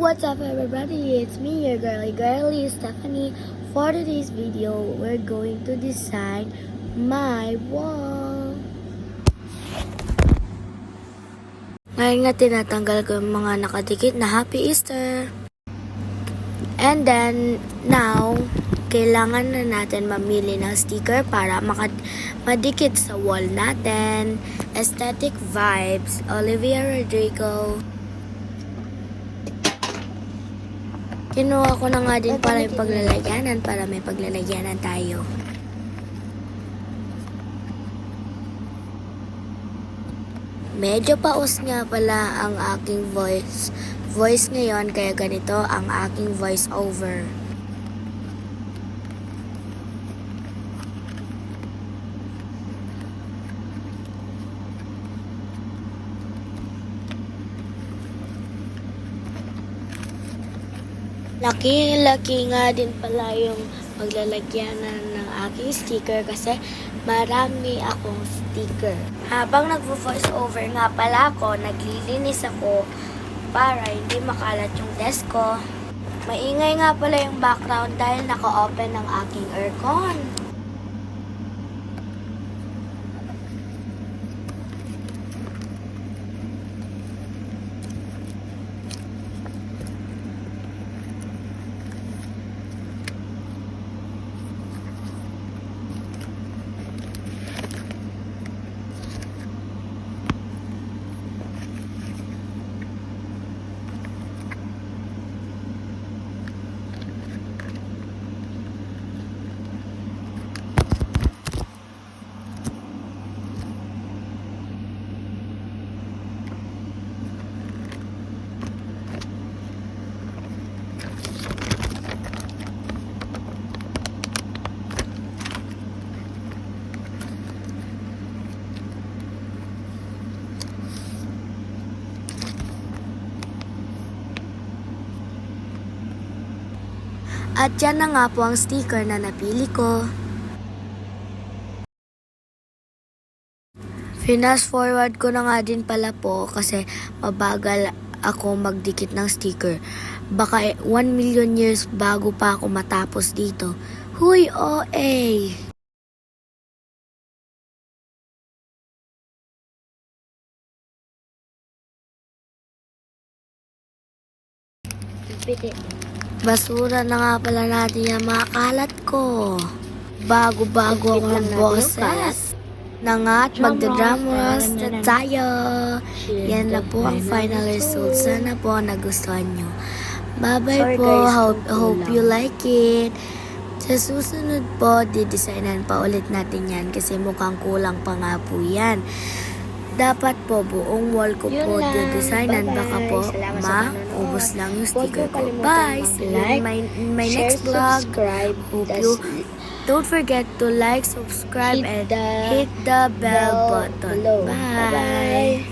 What's up everybody, it's me, your girly Stephanie. For today's video, we're going to design my wall. Ngayon nga tinatanggal ko yung mga nakadikit na Happy Easter. And then, now, kailangan na natin mamili ng sticker para madikit sa wall natin. Aesthetic Vibes, Olivia Rodrigo. Kinuha ko na nga din para yung paglalagyanan para may paglalagyanan tayo. Medyo paus nga pala ang aking voice ngayon kaya ganito ang aking voice over. Laki nga din pala yung paglalagyanan ng aking sticker kasi marami akong sticker. Habang nagvo-voice over nga pala ako, naglilinis ako para hindi makalat yung desk ko. Maingay nga pala yung background dahil naka-open ang aking aircon. At yan na nga po ang sticker na napili ko. Fast forward ko na nga din pala po kasi mabagal ako magdikit ng sticker. Baka 1 million years bago pa ako matapos dito. Huy, OA! Basura na nga pala natin yung mga kalat ko. Bago-bago ang boses. Na nga at magdadrum rolls na tayo. Yan na po ang final result. Sana po nagustuhan nyo. Bye-bye po. Hope you like it. Sa susunod po, didesignan pa ulit natin yan kasi mukhang kulang pa nga po yan. Dapat po buong wall ko po didesignan. Baka po maubos lang yung sticker ko. Bye! See you in my next vlog. Hope you don't forget to like, subscribe, and hit the bell button. Bye!